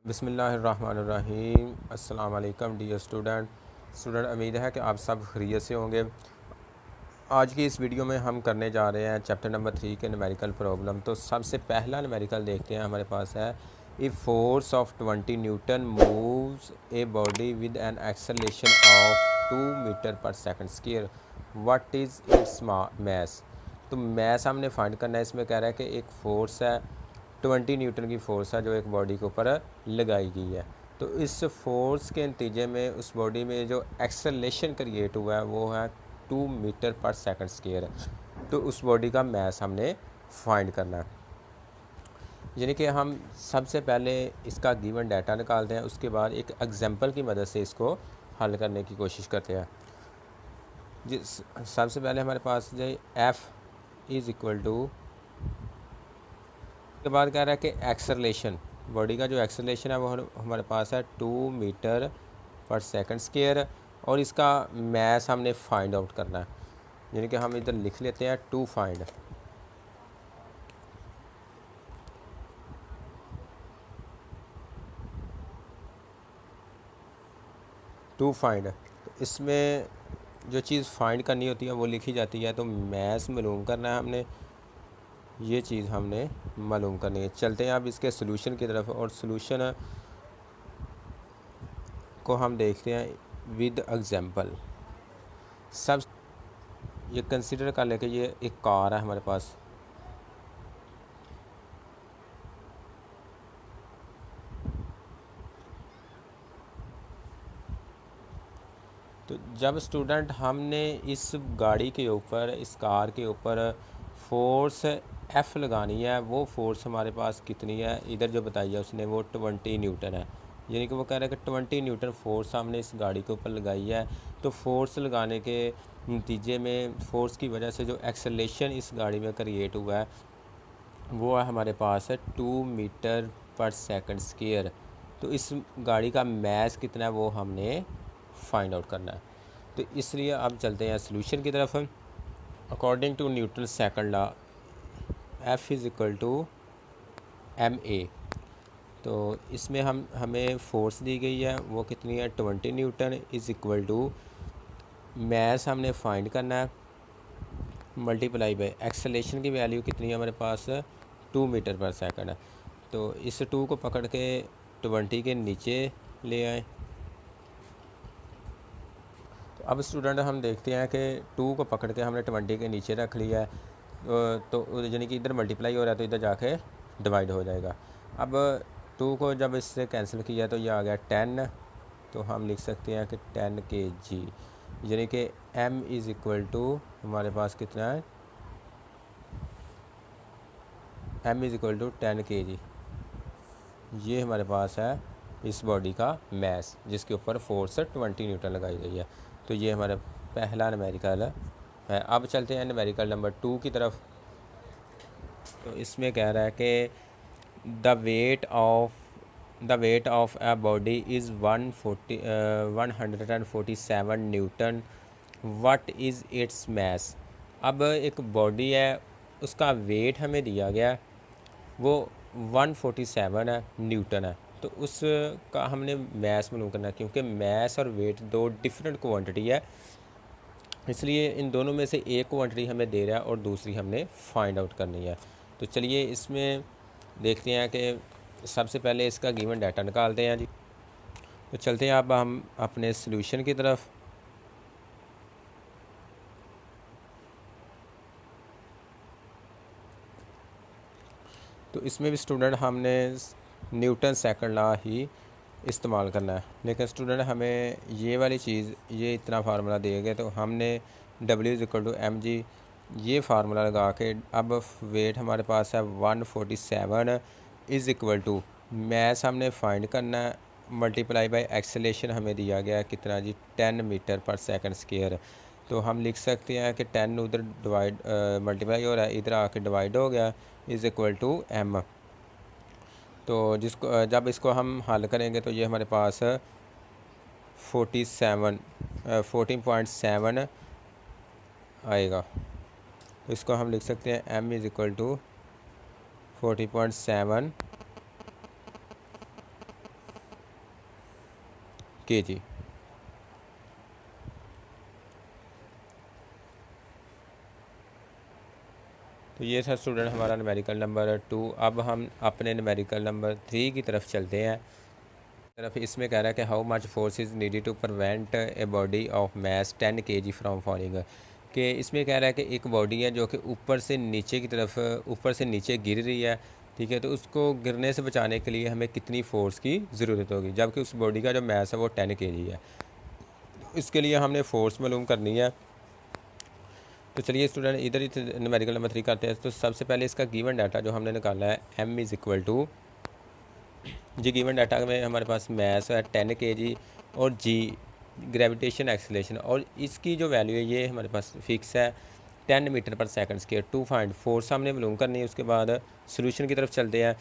बिस्मिल्लाहिर्रहमानिर्रहीम। अस्सलाम वालेकुम डियर स्टूडेंट। उम्मीद है कि आप सब खैरियत से होंगे। आज की इस वीडियो में हम करने जा रहे हैं चैप्टर नंबर 3 के न्यूमेरिकल प्रॉब्लम। तो सबसे पहला न्यूमेरिकल देखते हैं, हमारे पास है if force of 20 newton moves a body with an acceleration of 2 metre per second square, what is its mass. तो मैस हमने फाइंड करना है। इसमें कह रहा है कि एक फोर्स है 20 न्यूटन की फ़ोर्स है जो एक बॉडी के ऊपर लगाई गई है। तो इस फोर्स के नतीजे में उस बॉडी में जो एक्सेलरेशन क्रिएट हुआ है वो है 2 मीटर पर सेकंड स्क्वायर। तो उस बॉडी का मैस हमने फाइंड करना है। यानी कि हम सबसे पहले इसका गिवन डाटा निकालते हैं, उसके बाद एक एग्जांपल की मदद से इसको हल करने की कोशिश करते हैं। जिस सबसे पहले हमारे पास जो एफ इज़ इक्वल टू, के बाद कह रहा है कि एक्सेलरेशन, बॉडी का जो एक्सेलरेशन है वो हमारे पास है 2 मीटर पर सेकंड स्क्वायर, और इसका मैस हमने फाइंड आउट करना है। यानी कि हम इधर लिख लेते हैं टू फाइंड। तो इसमें जो चीज़ फाइंड करनी होती है वो लिखी जाती है। तो मैस मालूम करना है हमने, ये चीज़ हमने मालूम करनी है। चलते हैं अब इसके सोल्यूशन की तरफ, और सोल्यूशन को हम देखते हैं विद एग्जांपल। सब ये कंसिडर कर ले कि ये एक कार है हमारे पास। तो जब स्टूडेंट हमने इस गाड़ी के ऊपर, इस कार के ऊपर फोर्स एफ़ लगानी है, वो फोर्स हमारे पास कितनी है, इधर जो बताई है उसने वो 20 न्यूटन है। यानी कि वो कह रहा है कि 20 न्यूटन फोर्स हमने इस गाड़ी के ऊपर लगाई है। तो फोर्स लगाने के नतीजे में, फोर्स की वजह से जो एक्सेलरेशन इस गाड़ी में क्रिएट हुआ है वो है हमारे पास है 2 मीटर पर सेकंड स्क्वायर। तो इस गाड़ी का मैस कितना है वो हमने फाइंड आउट करना है। तो इसलिए अब चलते हैं सोल्यूशन की तरफ। According to Newton second law, F is equal to M A. तो इसमें हमें फोर्स दी गई है, वो कितनी है 20 newton, is equal to mass हमने फाइंड करना है, मल्टीप्लाई बाय एक्सेलरेशन की वैल्यू कितनी है हमारे पास 2 मीटर पर सेकंड है। तो इस 2 को पकड़ के 20 के नीचे ले आए। तो अब स्टूडेंट हम देखते हैं कि 2 को पकड़ के हमने 20 के नीचे रख लिया है। तो यानी कि इधर मल्टीप्लाई हो रहा है तो इधर जाके डिवाइड हो जाएगा। अब 2 को जब इससे कैंसिल किया तो ये आ गया 10। तो हम लिख सकते हैं कि 10 kg, यानी कि m इज़ इक्वल टू हमारे पास कितना है, m is equal to 10 kg। ये हमारे पास है इस बॉडी का मैस जिसके ऊपर फोर्स 20 न्यूटन लगाई गई है। तो ये हमारा पहला न्यूमेरिकल है। अब चलते हैं न्यूमेरिकल नंबर 2 की तरफ। तो इसमें कह रहा है कि the weight of a body is 147 newton, what is its mass. अब एक बॉडी है, उसका वेट हमें दिया गया, वो 147 है, न्यूटन है। तो उसका हमने मैस मालूम करना है, क्योंकि मैस और वेट दो डिफरेंट क्वांटिटी है, इसलिए इन दोनों में से एक क्वांटिटी हमें दे रहा है और दूसरी हमने फाइंड आउट करनी है। तो चलिए इसमें देखते हैं कि सबसे पहले इसका गिवन डाटा निकालते हैं जी। तो चलते हैं अब हम अपने सॉल्यूशन की तरफ। तो इसमें भी स्टूडेंट हमने न्यूटन सेकंड लॉ ही इस्तेमाल करना है, लेकिन स्टूडेंट हमें ये वाली चीज़, ये इतना फार्मूला दिया गया तो हमने W is equal to mg ये फार्मूला लगा के, अब वेट हमारे पास है 147 इज़ इक्वल टू मैस हमने फाइंड करना है, मल्टीप्लाई बाय एक्सेलरेशन हमें दिया गया है कितना जी 10 मीटर पर सेकंड स्क्वायर। तो हम लिख सकते हैं कि 10 उधर डिवाइड मल्टीप्लाई हो रहा है, इधर आके डिवाइड हो गया, इज़ इक्वल टू m। तो जिसको जब इसको हम हल करेंगे तो ये हमारे पास 14.7 आएगा। तो इसको हम लिख सकते हैं m is equal to 40.7 kg। तो ये था स्टूडेंट हमारा न्यूमेरिकल नंबर 2। अब हम अपने न्यूमेरिकल नंबर 3 की तरफ चलते हैं। इसमें कह रहा है कि how much force is needed to prevent a body of mass 10 kg from falling. कि इसमें कह रहा है कि एक बॉडी है जो कि ऊपर से नीचे की तरफ ऊपर से नीचे गिर रही है, ठीक है। तो उसको गिरने से बचाने के लिए हमें कितनी फ़ोर्स की ज़रूरत होगी, जबकि उस बॉडी का जो मैस है वो 10 kg है। इसके लिए हमने फ़ोर्स मालूम करनी है। तो चलिए स्टूडेंट इधर ही न्यूमेरिकल नंबर 3 करते हैं। तो सबसे पहले इसका गिवन डाटा जो हमने निकाला है m is equal to G, given data में हमारे पास मैस है 10 kg और जी ग्रेविटेशन एक्सेलेरेशन, और इसकी जो वैल्यू है ये हमारे पास फिक्स है 10 metre per second square. 2 find force हमने मालूम करनी है। उसके बाद सोल्यूशन की तरफ चलते हैं।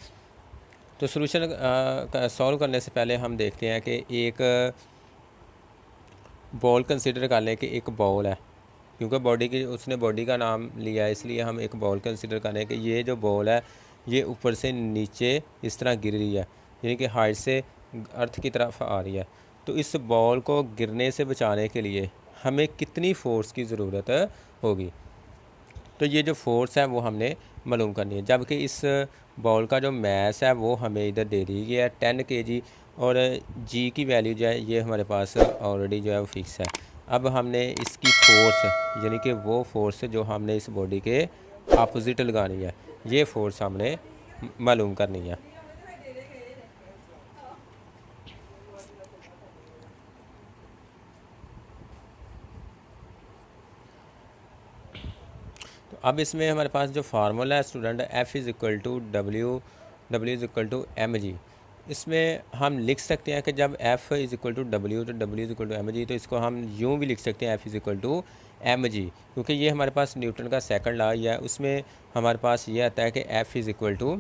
तो सोल्यूशन सॉल्व करने से पहले हम देखते हैं कि एक बॉल कंसिडर कर लें कि एक बॉल है, क्योंकि बॉडी की उसने बॉडी का नाम लिया है, इसलिए हम एक बॉल कंसिडर करें कि ये जो बॉल है ये ऊपर से नीचे इस तरह गिर रही है, यानी कि हाइट से अर्थ की तरफ आ रही है। तो इस बॉल को गिरने से बचाने के लिए हमें कितनी फ़ोर्स की ज़रूरत होगी, तो ये जो फोर्स है वो हमने मालूम करनी है। जबकि इस बॉल का जो मैस है वो हमें इधर दे दी गया है 10 kg, और जी की वैल्यू जो है ये हमारे पास ऑलरेडी जो है वो फिक्स है। अब हमने इसकी फ़ोर्स यानी कि वो फोर्स जो हमने इस बॉडी के अपोजिट लगानी है, ये फोर्स हमने मालूम करनी है। तो अब इसमें हमारे पास जो फार्मूला है student F is equal to W is equal to mg। इसमें हम लिख सकते हैं कि जब F is equal to W तो W is equal to mg, तो इसको हम यूँ भी लिख सकते हैं F is equal to mg, क्योंकि ये हमारे पास न्यूटन का सेकंड लॉ है। उसमें हमारे पास ये आता है कि F is equal to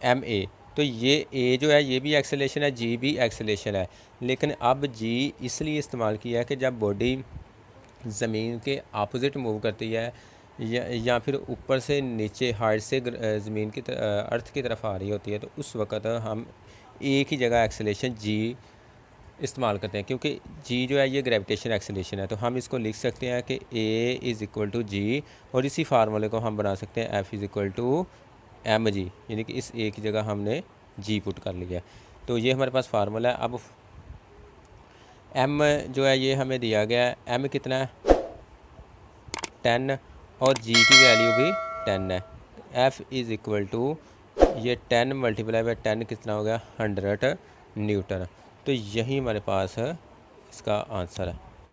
ma। तो ये a जो है ये भी एक्सेलेरेशन है, g भी एक्सेलेरेशन है, लेकिन अब g इसलिए इस्तेमाल किया है कि जब बॉडी ज़मीन के अपोजिट मूव करती है या फिर ऊपर से नीचे हाइट से ज़मीन की अर्थ की तरफ आ रही होती है, तो उस वक़्त हम एक ही जगह एक्सेलेरेशन जी इस्तेमाल करते हैं, क्योंकि जी जो है ये ग्रेविटेशन एक्सेलेरेशन है। तो हम इसको लिख सकते हैं कि a is equal to g, और इसी फार्मूले को हम बना सकते हैं F is equal to m g, यानी कि इस एक ही जगह हमने जी पुट कर लिया। तो ये हमारे पास फार्मूला है। अब एम जो है ये हमें दिया गया है, एम कितना है 10, और जी की वैल्यू भी 10 है। एफ़ इज़ इक्वल टू ये 10 मल्टीप्लाई बाई 10 कितना हो गया 100 न्यूटन। तो यही हमारे पास इसका आंसर है।